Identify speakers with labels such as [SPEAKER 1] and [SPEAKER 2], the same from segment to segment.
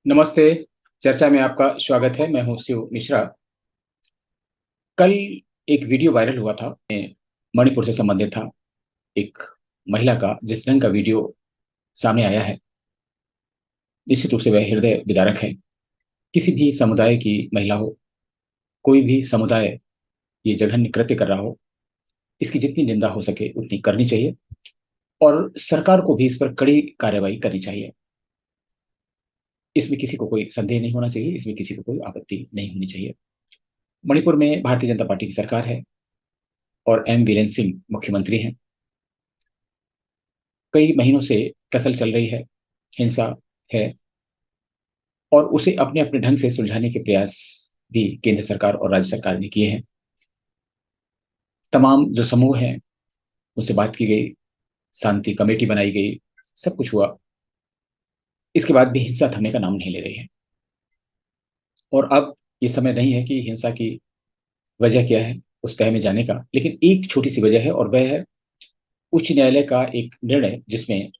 [SPEAKER 1] नमस्ते। चर्चा में आपका स्वागत है। मैं हूं शिव मिश्रा। कल एक वीडियो वायरल हुआ था, मणिपुर से संबंधित था। एक महिला का जिस ढंग का वीडियो सामने आया है, निश्चित रूप से वह हृदय विदारक है। किसी भी समुदाय की महिला हो, कोई भी समुदाय ये जघन्य कृत्य कर रहा हो, इसकी जितनी निंदा हो सके उतनी करनी चाहिए और सरकार को भी इस पर कड़ी कार्रवाई करनी चाहिए। इसमें किसी को कोई संदेह नहीं होना चाहिए, इसमें किसी को कोई आपत्ति नहीं होनी चाहिए। मणिपुर में भारतीय जनता पार्टी की सरकार है और एम वीरेंद्र सिंह मुख्यमंत्री हैं। कई महीनों से कसल चल रही है, हिंसा है, और उसे अपने अपने ढंग से सुलझाने के प्रयास भी केंद्र सरकार और राज्य सरकार ने किए हैं। तमाम जो समूह हैं उनसे बात की गई, शांति कमेटी बनाई गई, सब कुछ हुआ। इसके बाद भी हिंसा थमने का नाम नहीं ले रही है। और अब ये समय नहीं है कि हिंसा की वजह क्या है उस तह में जाने का, लेकिन एक छोटी सी वजह है और वह है उच्च न्यायालय का एक निर्णय जिसमें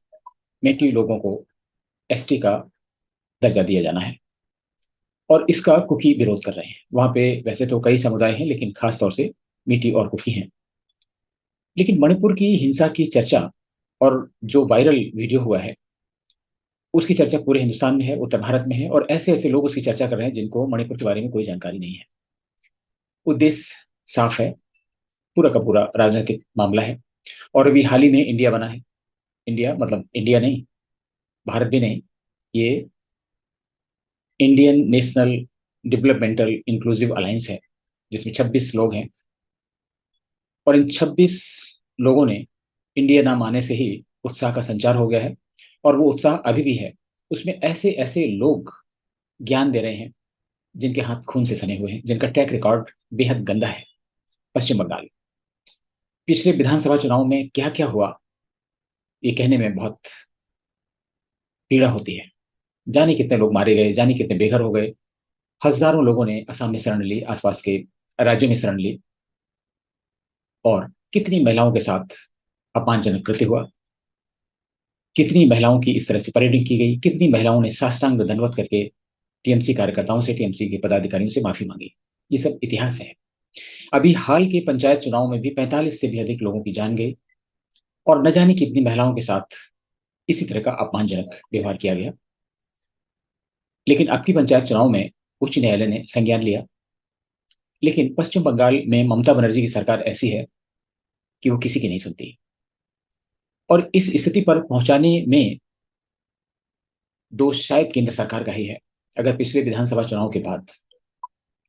[SPEAKER 1] मेटी लोगों को एसटी का दर्जा दिया जाना है। और इसका कुकी विरोध कर रहे हैं। वहां पे वैसे तो कई समुदाय हैं, लेकिन खास तौर से मीटी और कुकी हैं। लेकिन मणिपुर की हिंसा की चर्चा और जो वायरल वीडियो हुआ है उसकी चर्चा पूरे हिंदुस्तान में है, उत्तर भारत में है, और ऐसे ऐसे लोग उसकी चर्चा कर रहे हैं जिनको मणिपुर के बारे में कोई जानकारी नहीं है। उद्देश्य साफ है, पूरा का पूरा राजनीतिक मामला है। और अभी हाल ही में इंडिया बना है। इंडिया मतलब इंडिया नहीं, भारत भी नहीं, ये Indian national developmental inclusive alliance है, जिसमें 26 लोग हैं। और इन 26 लोगों ने इंडिया नाम आने से ही उत्साह का संचार हो गया है, और वो उत्साह अभी भी है। उसमें ऐसे ऐसे लोग ज्ञान दे रहे हैं जिनके हाथ खून से सने हुए हैं, जिनका ट्रैक रिकॉर्ड बेहद गंदा है। पश्चिम बंगाल, पिछले विधानसभा चुनाव में क्या क्या हुआ ये कहने में बहुत पीड़ा होती है। जाने कितने लोग मारे गए, जाने कितने बेघर हो गए। हजारों लोगों ने असम में शरण ली, आसपास के राज्यों में शरण ली, और कितनी महिलाओं के साथ अपमानजनक कृत्य हुआ। कितनी महिलाओं की इस तरह से परेडिंग की गई, कितनी महिलाओं ने साष्टांग दंडवत करके टीएमसी कार्यकर्ताओं से, टीएमसी के पदाधिकारियों से माफी मांगी। ये सब इतिहास है। अभी हाल के पंचायत चुनाव में भी 45 से भी अधिक लोगों की जान गई, और न जाने कितनी महिलाओं के साथ इसी तरह का अपमानजनक व्यवहार किया गया। लेकिन अब की पंचायत चुनाव में उच्च न्यायालय ने संज्ञान लिया। लेकिन पश्चिम बंगाल में ममता बनर्जी की सरकार ऐसी है कि वो किसी की नहीं सुनती। और इस स्थिति पर पहुंचाने में दोष शायद केंद्र सरकार का ही है। अगर पिछले विधानसभा चुनाव के बाद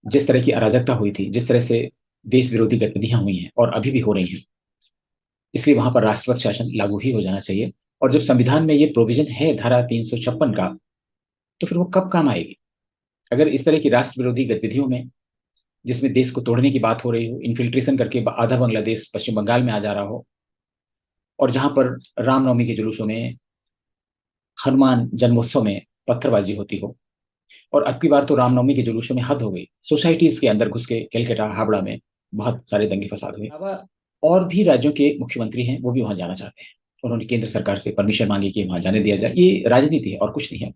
[SPEAKER 1] जिस तरह की अराजकता हुई थी, जिस तरह से देश विरोधी गतिविधियां हुई हैं और अभी भी हो रही हैं, इसलिए वहां पर राष्ट्रपति शासन लागू ही हो जाना चाहिए। और जब संविधान में ये प्रोविजन है धारा 356 का, तो फिर वो कब काम आएगी? अगर इस तरह की राष्ट्र विरोधी गतिविधियों में, जिसमें देश को तोड़ने की बात हो रही हो, इन्फिल्ट्रेशन करके आधा बांग्लादेश पश्चिम बंगाल में आ जा रहा हो, और जहां पर रामनवमी के जुलूसों में, हनुमान जन्मोत्सव में पत्थरबाजी होती हो, और अब की बार तो रामनवमी के जुलूसों में हद हो गई। सोसाइटीज के अंदर घुस के केलकटा हावड़ा में बहुत सारे दंगे फसाद हुए। अलावा और भी राज्यों के मुख्यमंत्री हैं, वो भी वहां जाना चाहते हैं। उन्होंने केंद्र सरकार से परमिशन मांगी कि वहां जाने दिया जाए। ये राजनीति है और कुछ नहीं है।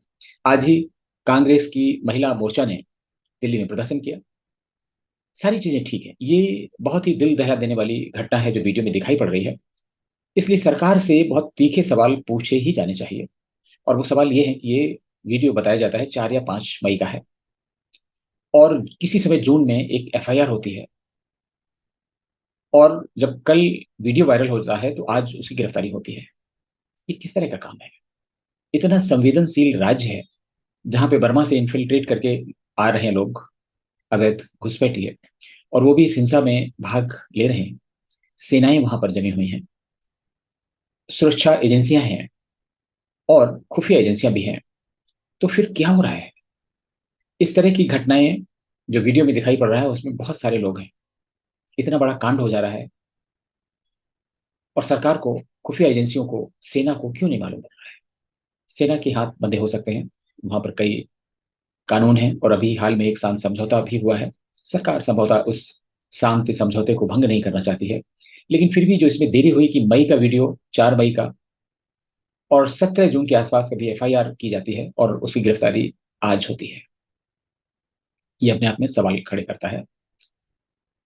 [SPEAKER 1] आज ही कांग्रेस की महिला मोर्चा ने दिल्ली में प्रदर्शन किया। सारी चीजें ठीक है। ये बहुत ही दिल दहला देने वाली घटना है जो वीडियो में दिखाई पड़ रही है। इसलिए सरकार से बहुत तीखे सवाल पूछे ही जाने चाहिए। और वो सवाल ये है कि ये वीडियो बताया जाता है 4 या 5 मई का है, और किसी समय जून में एक एफआईआर होती है, और जब कल वीडियो वायरल होता है तो आज उसकी गिरफ्तारी होती है। ये किस तरह का काम है? इतना संवेदनशील राज्य है जहां पे बर्मा से इन्फिल्ट्रेट करके आ रहे हैं लोग, अवैध घुसपैठिए, और वो भी इस हिंसा में भाग ले रहे हैं। सेनाएं वहां पर जमी हुई हैं, सुरक्षा एजेंसियां हैं, और खुफिया एजेंसियां भी हैं। तो फिर क्या हो रहा है? इस तरह की घटनाएं जो वीडियो में दिखाई पड़ रहा है उसमें बहुत सारे लोग हैं। इतना बड़ा कांड हो जा रहा है, और सरकार को, खुफिया एजेंसियों को, सेना को क्यों नहीं मालूम? सेना के हाथ बंधे हो सकते हैं, वहां पर कई कानून हैं, और अभी हाल में एक शांति समझौता भी हुआ है। सरकार संभवतः उस शांति समझौते को भंग नहीं करना चाहती है। लेकिन फिर भी जो इसमें देरी हुई कि मई का वीडियो, 4 मई का, और 17 जून के आसपास कभी एफआईआर की जाती है और उसकी गिरफ्तारी आज होती है। ये अपने आप में सवाल खड़े करता है।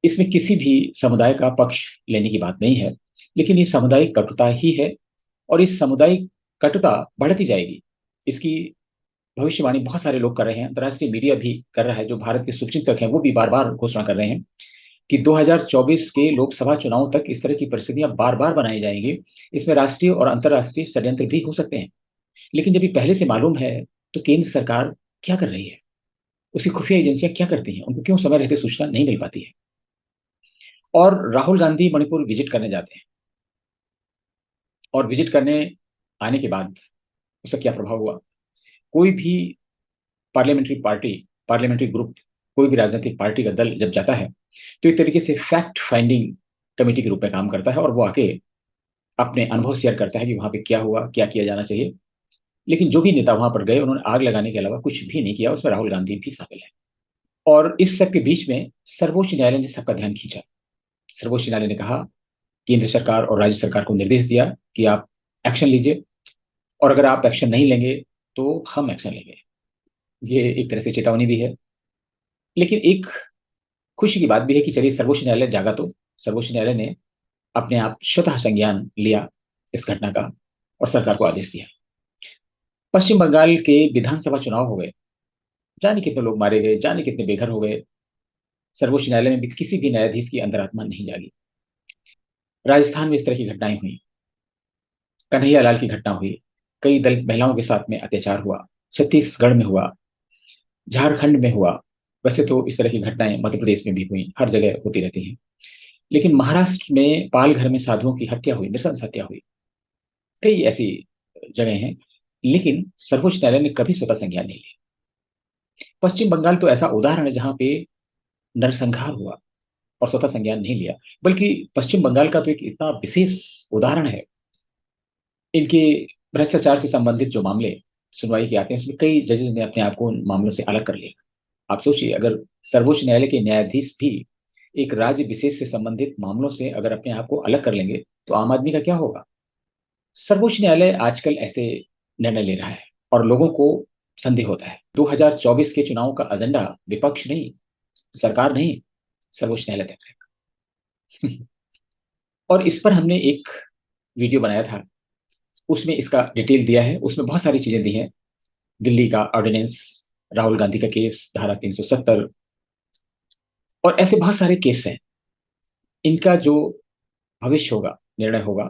[SPEAKER 1] इसमें किसी भी समुदाय का पक्ष लेने की बात नहीं है, लेकिन ये सामुदायिक कटुता ही है, और इस सामुदायिक कटुता बढ़ती जाएगी। इसकी भविष्यवाणी बहुत सारे लोग कर रहे हैं, अंतर्राष्ट्रीय मीडिया भी कर रहा है, जो भारत के शुभचिंतक हैं वो भी बार बार घोषणा कर रहे हैं कि 2024 के लोकसभा चुनाव तक इस तरह की परिस्थितियां बार बार बनाई जाएंगी। इसमें राष्ट्रीय और अंतर्राष्ट्रीय षड्यंत्र भी हो सकते हैं। लेकिन जब ये पहले से मालूम है, तो केंद्र सरकार क्या कर रही है? उसकी खुफिया एजेंसियां क्या करती हैं? उनको क्यों समय रहते सूचना नहीं मिल पाती है? और राहुल गांधी मणिपुर विजिट करने जाते हैं, और विजिट करने आने के बाद उसका क्या प्रभाव हुआ? कोई भी पार्लियामेंट्री पार्टी, पार्लियामेंट्री ग्रुप, कोई भी राजनीतिक पार्टी का दल जब जाता है, तो एक तरीके से फैक्ट फाइंडिंग कमेटी के रूप में काम करता है, और वो आके अपने अनुभव शेयर करता है कि वहां पे क्या हुआ, क्या किया जाना चाहिए। लेकिन जो भी नेता वहां पर गए, उन्होंने आग लगाने के अलावा कुछ भी नहीं किया। उसमें राहुल गांधी भी शामिल है। और इस सब के बीच में सर्वोच्च न्यायालय ने सबका ध्यान खींचा। सर्वोच्च न्यायालय ने कहा, केंद्र सरकार और राज्य सरकार को निर्देश दिया कि आप एक्शन लीजिए, और अगर आप एक्शन नहीं लेंगे तो हम एक्शन लेंगे। ये एक तरह से चेतावनी भी है। लेकिन एक खुशी की बात भी है कि चलिए, सर्वोच्च न्यायालय जागा, तो सर्वोच्च न्यायालय ने अपने आप स्वतः संज्ञान लिया इस घटना का, और सरकार को आदेश दिया। पश्चिम बंगाल के विधानसभा चुनाव हो गए, जाने कितने लोग मारे गए, जाने कितने बेघर हो गए। सर्वोच्च न्यायालय में भी किसी भी न्यायाधीश की अंतरात्मा नहीं जागी। राजस्थान में इस तरह की घटनाएं हुई, कन्हैया लाल की घटना हुई, कई दलित महिलाओं के साथ में अत्याचार हुआ, छत्तीसगढ़ में हुआ, झारखंड में हुआ। वैसे तो इस तरह की घटनाएं मध्य प्रदेश में भी हुई, हर जगह होती रहती हैं। लेकिन महाराष्ट्र में पालघर में साधुओं की हत्या हुई, नृशंस हत्या हुई। कई ऐसी जगह हैं, लेकिन सर्वोच्च न्यायालय ने कभी स्वतः संज्ञान नहीं लिया। पश्चिम बंगाल तो ऐसा उदाहरण है जहां पे नरसंहार हुआ और स्वतः संज्ञान नहीं लिया। बल्कि पश्चिम बंगाल का तो एक इतना विशेष उदाहरण है। इनके भ्रष्टाचार से संबंधित जो मामले सुनवाई के आते हैं, उसमें कई जजेस ने अपने आप को उन मामलों से अलग कर लिया। आप सोचिए, अगर सर्वोच्च न्यायालय के न्यायाधीश भी एक राज्य विशेष से संबंधित मामलों से अगर अपने आप को अलग कर लेंगे, तो आम आदमी का क्या होगा? सर्वोच्च न्यायालय आजकल ऐसे निर्णय ले रहा है, और लोगों को संदेह होता है। 2024 के चुनाव का एजेंडा विपक्ष नहीं, सरकार नहीं, सर्वोच्च न्यायालय तय करेगा। और इस पर हमने एक वीडियो बनाया था, उसमें इसका डिटेल दिया है। उसमें बहुत सारी चीजें दी हैं। दिल्ली का ऑर्डिनेंस, राहुल गांधी का केस, धारा 370, और ऐसे बहुत सारे केस हैं। इनका जो भविष्य होगा, निर्णय होगा,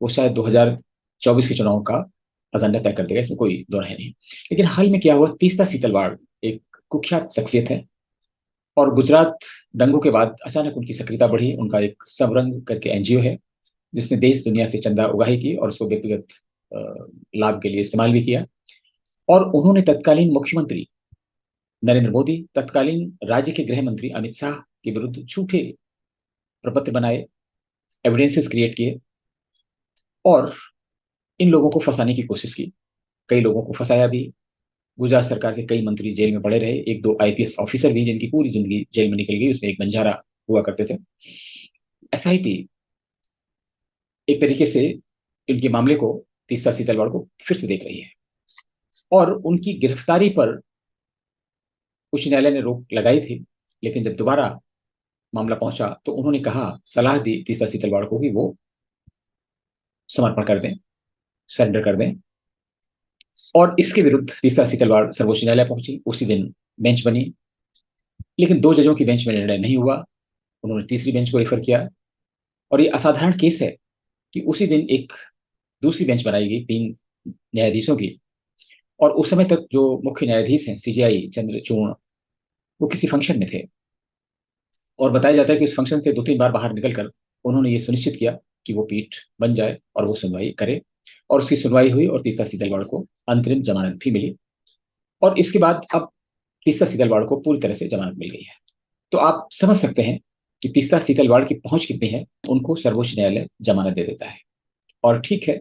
[SPEAKER 1] वो शायद 2024 के चुनाव का एजेंडा तय कर देगा, इसमें कोई दो राय नहीं। लेकिन हाल में क्या हुआ, तीस्ता सीतलवाड़ एक कुख्यात शख्सियत है, और गुजरात दंगों के बाद अचानक उनकी सक्रियता बढ़ी। उनका एक सबरंग करके एनजीओ है, जिसने देश दुनिया से चंदा उगाही की और उसको व्यक्तिगत लाभ के लिए इस्तेमाल भी किया। और उन्होंने तत्कालीन मुख्यमंत्री नरेंद्र मोदी, तत्कालीन राज्य के गृह मंत्री अमित शाह के विरुद्ध झूठे प्रपत्र बनाए, एविडेंसेस क्रिएट किए, और इन लोगों को फंसाने की कोशिश की। कई लोगों को फंसाया भी। गुजरात सरकार के कई मंत्री जेल में पड़े रहे, एक दो आईपीएस ऑफिसर भी जिनकी पूरी जिंदगी जेल में निकल गई। उसमें एक बंजारा हुआ करते थे। एसआईटी एक तरीके से इनके मामले को, तीसरा सीतलवाड़ को फिर से देख रही है, और उनकी गिरफ्तारी पर उच्च न्यायालय ने रोक लगाई थी। लेकिन जब दोबारा मामला पहुंचा, तो उन्होंने कहा, सलाह दी तीसरा सीतलवाड़ को कि वो समर्पण कर दें, सरेंडर कर दें। और इसके विरुद्ध तीसरा सीतलवाड़ सर्वोच्च न्यायालय पहुंची। उसी दिन बेंच बनी, लेकिन दो जजों की बेंच में निर्णय नहीं हुआ। उन्होंने तीसरी बेंच को रेफर किया। और ये असाधारण केस है कि उसी दिन एक दूसरी बेंच बनाई गई, तीन न्यायाधीशों की। और उस समय तक जो मुख्य न्यायाधीश हैं, सीजेआई चंद्रचूड़, वो किसी फंक्शन में थे। और बताया जाता है कि उस फंक्शन से दो तीन बार बाहर निकलकर उन्होंने ये सुनिश्चित किया कि वो पीठ बन जाए और वो सुनवाई करे। और उसकी सुनवाई हुई, और तीसरा सीतलवाड़ को अंतरिम जमानत भी मिली। और इसके बाद अब तीसरा सीतलवाड़ को पूरी तरह से जमानत मिल गई है। तो आप समझ सकते हैं कि तीसरा सीतलवाड़ की पहुंच कितनी है। उनको सर्वोच्च न्यायालय जमानत दे देता है। और ठीक है,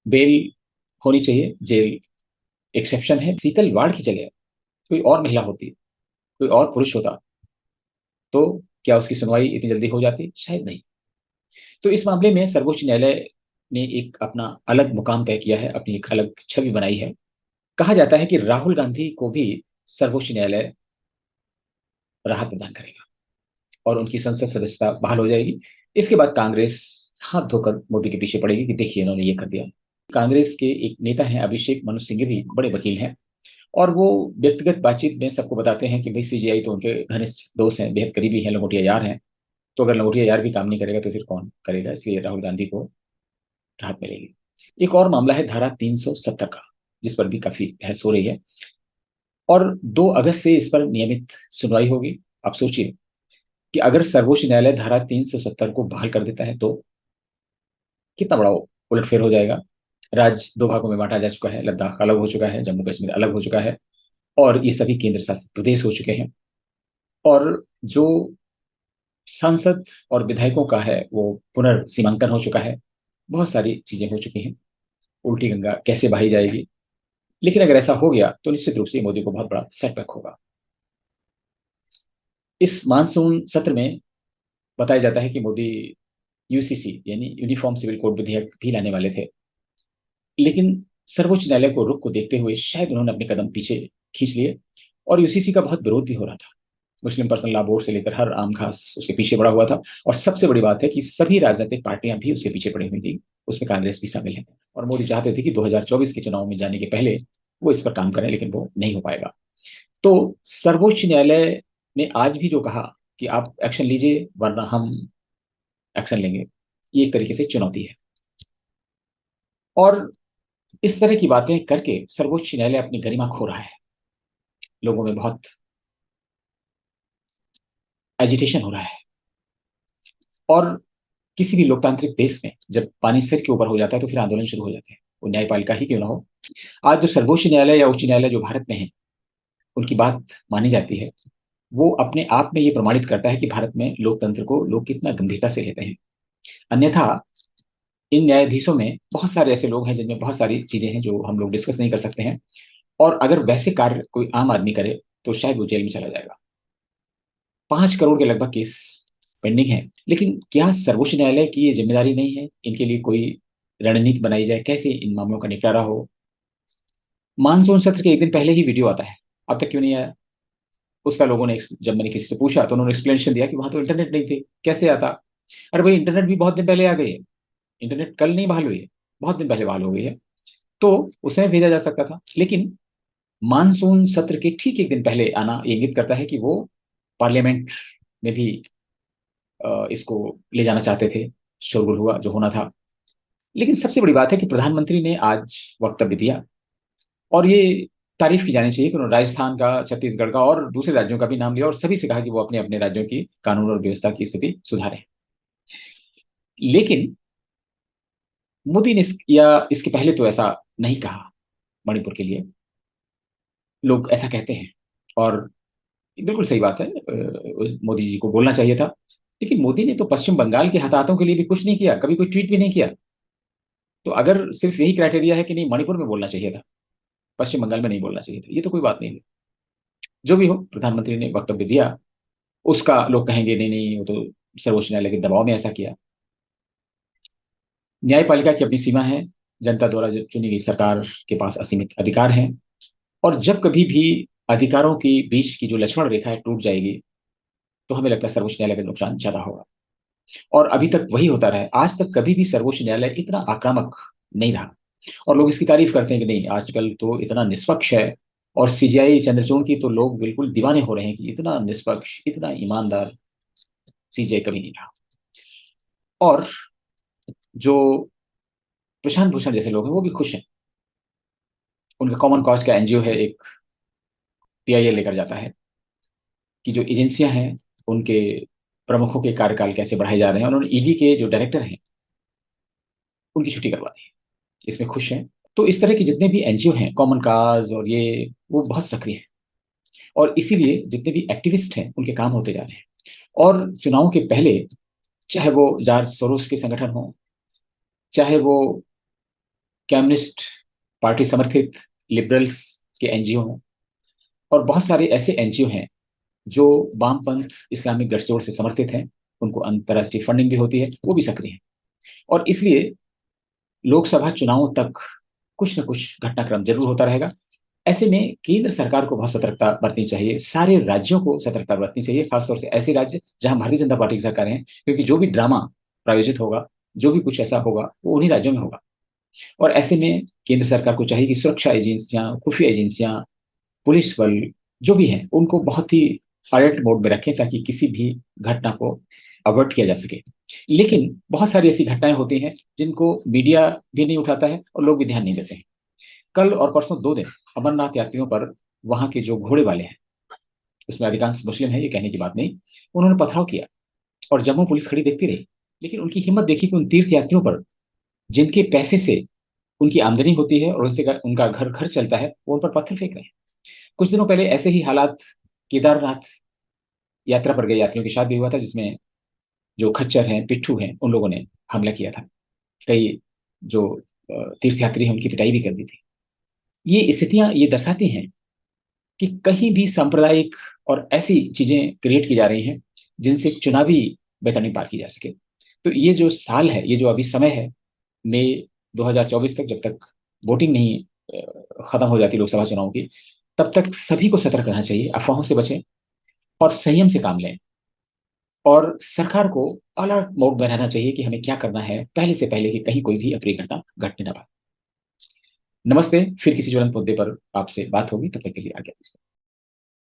[SPEAKER 1] बेल होनी चाहिए, जेल एक्सेप्शन है। सीतलवाड़ की जगह कोई और महिला होती, कोई और पुरुष होता, तो क्या उसकी सुनवाई इतनी जल्दी हो जाती? शायद नहीं। तो इस मामले में सर्वोच्च न्यायालय ने एक अपना अलग मुकाम तय किया है, अपनी एक अलग छवि बनाई है। कहा जाता है कि राहुल गांधी को भी सर्वोच्च न्यायालय राहत प्रदान करेगा और उनकी संसद सदस्यता बहाल हो जाएगी। इसके बाद कांग्रेस हाथ धोकर मोदी के पीछे पड़ेगी कि देखिए इन्होंने ये कर दिया। कांग्रेस के एक नेता हैं अभिषेक मनु सिंघवी, भी बड़े वकील हैं, और वो व्यक्तिगत बातचीत में सबको बताते हैं कि भाई सीजीआई तो उनके घनिष्ठ दोस्त हैं, बेहद करीबी हैं, लंगोटिया यार हैं। तो अगर लंगोटिया यार भी काम नहीं करेगा तो फिर कौन करेगा, इसलिए राहुल गांधी को राहत मिलेगी। एक और मामला है धारा 370 का, जिस पर भी काफी बहस हो रही है, और 2 अगस्त से इस पर नियमित सुनवाई होगी। आप सोचिए कि अगर सर्वोच्च न्यायालय धारा 370 को बहाल कर देता है तो कितना बड़ा उलटफेर हो जाएगा। राज्य 2 भागों में बांटा जा चुका है, लद्दाख अलग हो चुका है, जम्मू कश्मीर अलग हो चुका है, और ये सभी केंद्र शासित प्रदेश हो चुके हैं। और जो सांसद और विधायकों का है वो पुनर्सीमांकन हो चुका है। बहुत सारी चीजें हो चुकी हैं। उल्टी गंगा कैसे बहाई जाएगी। लेकिन अगर ऐसा हो गया तो निश्चित रूप से मोदी को बहुत बड़ा सेटबैक होगा। इस मानसून सत्र में बताया जाता है कि मोदी यूसीसी यानी यूनिफॉर्म सिविल कोड विधेयक भी लाने वाले थे, लेकिन सर्वोच्च न्यायालय को रुख को देखते हुए शायद उन्होंने अपने कदम पीछे खींच लिए। और यूसीसी का बहुत विरोध भी हो रहा था। मुस्लिम पर्सनल लॉ बोर्ड से लेकर हर आम खास उसके पीछे पड़ा हुआ था। और सबसे बड़ी बात है कि सभी राजनीतिक पार्टियां भी उसके पीछे पड़ी हुई थी, उसमें कांग्रेस भी शामिल है। और मोदी चाहते थे कि 2024 के चुनाव में जाने के पहले वो इस पर काम करें, लेकिन वो नहीं हो पाएगा। तो सर्वोच्च न्यायालय ने आज भी जो कहा कि आप एक्शन लीजिए वरना हम एक्शन लेंगे, ये एक तरीके से चुनौती है। और इस तरह की बातें करके सर्वोच्च न्यायालय अपनी गरिमा खो रहा है। लोगों में बहुत एजिटेशन हो रहा है। और किसी भी लोकतांत्रिक देश में जब पानी सिर के ऊपर हो जाता है तो फिर आंदोलन शुरू हो जाते हैं, वो न्यायपालिका ही क्यों ना हो। आज जो सर्वोच्च न्यायालय या उच्च न्यायालय जो भारत में है, उनकी बात मानी जाती है। वो अपने आप में ये प्रमाणित करता है कि भारत में लोकतंत्र को लोग कितना गंभीरता से लेते हैं। अन्यथा इन न्यायाधीशों में बहुत सारे ऐसे लोग हैं जिनमें बहुत सारी चीजें हैं जो हम लोग डिस्कस नहीं कर सकते हैं। और अगर वैसे कार्य कोई आम आदमी करे तो शायद वो जेल में चला जाएगा। 5 करोड़ के लगभग केस पेंडिंग है। लेकिन क्या सर्वोच्च न्यायालय की ये जिम्मेदारी नहीं है इनके लिए कोई रणनीति बनाई जाए, कैसे इन मामलों का निपटारा हो। मानसून सत्र के एक दिन पहले ही वीडियो आता है, अब तक क्यों नहीं आया। उसका लोगों ने, जब मैंने किसी से पूछा तो उन्होंने एक्सप्लेनेशन दिया कि वहां तो इंटरनेट नहीं थे, कैसे आता। अरे भाई इंटरनेट भी बहुत दिन पहले आ गई है। इंटरनेट कल नहीं बहाल हुई है, बहुत दिन पहले बहाल हो गई है। तो उसे भेजा जा सकता था। लेकिन मानसून सत्र के ठीक एक दिन पहले आना ये इंगित करता है कि वो पार्लियामेंट में भी इसको ले जाना चाहते थे। शोरगुल हुआ जो होना था। लेकिन सबसे बड़ी बात है कि प्रधानमंत्री ने आज वक्तव्य दिया, और ये तारीफ की जानी चाहिए कि उन्होंने राजस्थान का, छत्तीसगढ़ का और दूसरे राज्यों का भी नाम लिया और सभी से कहा कि वो अपने अपने राज्यों की कानून और व्यवस्था की स्थिति सुधारें। लेकिन मोदी ने या इसके पहले तो ऐसा नहीं कहा मणिपुर के लिए। लोग ऐसा कहते हैं, और बिल्कुल सही बात है, मोदी जी को बोलना चाहिए था। लेकिन मोदी ने तो पश्चिम बंगाल के हताहतों के लिए भी कुछ नहीं किया, कभी कोई ट्वीट भी नहीं किया। तो अगर सिर्फ यही क्राइटेरिया है कि नहीं मणिपुर में बोलना चाहिए था, पश्चिम बंगाल में नहीं बोलना चाहिए था, ये तो कोई बात नहीं है। जो भी हो, प्रधानमंत्री ने वक्तव्य दिया, उसका लोग कहेंगे नहीं नहीं वो तो सर्वोच्च न्यायालय के दबाव में ऐसा किया। न्यायपालिका की अपनी सीमा है। जनता द्वारा चुनी गई सरकार के पास असीमित अधिकार हैं। और जब कभी भी अधिकारों की बीच की जो लक्ष्मण रेखा है टूट जाएगी तो हमें लगता है सर्वोच्च न्यायालय का नुकसान ज्यादा होगा। और अभी तक वही होता रहा है। आज तक कभी भी सर्वोच्च न्यायालय इतना आक्रामक नहीं रहा। और लोग इसकी तारीफ करते हैं कि नहीं आजकल तो इतना निष्पक्ष है। और सीजीआई चंद्रचूड़ की तो लोग बिल्कुल दीवाने हो रहे हैं कि इतना निष्पक्ष, इतना ईमानदार सीजीआई कभी नहीं रहा। और जो प्रशांत भूषण जैसे लोग हैं वो भी खुश हैं। उनका कॉमन कॉज का एनजीओ है एक, पीआईएल लेकर जाता है कि जो एजेंसियां हैं उनके प्रमुखों के कार्यकाल कैसे बढ़ाए जा रहे हैं। उन्होंने ईडी के जो डायरेक्टर हैं उनकी छुट्टी करवा दी है, इसमें खुश हैं। तो इस तरह के जितने भी एनजीओ हैं कॉमन काज और ये, वो बहुत सक्रिय हैं। और इसीलिए जितने भी एक्टिविस्ट हैं उनके काम होते जा रहे हैं। और चुनाव के पहले, चाहे वो जॉर्ज सोरोस के संगठन हो, चाहे वो कम्युनिस्ट पार्टी समर्थित लिबरल्स के एनजीओ हों, और बहुत सारे ऐसे एनजीओ हैं जो वामपंथ इस्लामिक गठजोड़ से समर्थित हैं, उनको अंतर्राष्ट्रीय फंडिंग भी होती है, वो भी सक्रिय हैं। और इसलिए लोकसभा चुनावों तक कुछ न कुछ घटनाक्रम जरूर होता रहेगा। ऐसे में केंद्र सरकार को बहुत सतर्कता बरतनी चाहिए, सारे राज्यों को सतर्कता बरतनी चाहिए, खासतौर से ऐसे राज्य जहां भारतीय जनता पार्टी की सरकारें हैं, क्योंकि जो भी ड्रामा प्रायोजित होगा, जो भी कुछ ऐसा होगा, वो उन्हीं राज्यों में होगा। और ऐसे में केंद्र सरकार को चाहिए कि सुरक्षा एजेंसियां, खुफिया एजेंसियां, पुलिस बल जो भी हैं, उनको बहुत ही अलर्ट मोड में रखें ताकि किसी भी घटना को अवॉइड किया जा सके। लेकिन बहुत सारी ऐसी घटनाएं होती हैं जिनको मीडिया भी नहीं उठाता है और लोग भी ध्यान नहीं देते हैं। कल और परसों 2 दिन अमरनाथ यात्रियों पर वहां के जो घोड़े वाले हैं, उसमें अधिकांश मुस्लिम है, ये कहने की बात नहीं, उन्होंने पथराव किया और जम्मू पुलिस खड़ी देखती रही। लेकिन उनकी हिम्मत देखी कि उन तीर्थ यात्रियों पर, जिनके पैसे से उनकी आमदनी होती है और उनसे उनका घर घर चलता है, वो उन पर पत्थर फेंक रहे हैं। कुछ दिनों पहले ऐसे ही हालात केदारनाथ यात्रा पर गए यात्रियों के साथ भी हुआ था, जिसमें जो खच्चर हैं, पिट्ठू हैं, उन लोगों ने हमला किया था। कई जो तीर्थयात्री हैं उनकी पिटाई भी कर दी थी। ये स्थितियां ये दर्शाती हैं कि कहीं भी सांप्रदायिक और ऐसी चीजें क्रिएट की जा रही हैं जिनसे चुनावी बेतरनी पार की जा सके। तो ये जो साल है, ये जो अभी समय है, मई 2024 तक, जब तक वोटिंग नहीं खत्म हो जाती लोकसभा चुनाव की, तब तक सभी को सतर्क रहना चाहिए, अफवाहों से बचें और संयम से काम लें। और सरकार को अलर्ट मोड में रहना चाहिए कि हमें क्या करना है पहले से पहले कि कहीं कोई भी अप्रिय घटना घटने ना पाए। नमस्ते, फिर किसी ज्वलंत मुद्दे पर आपसे बात होगी, तब तक के लिए आज्ञा दीजिए।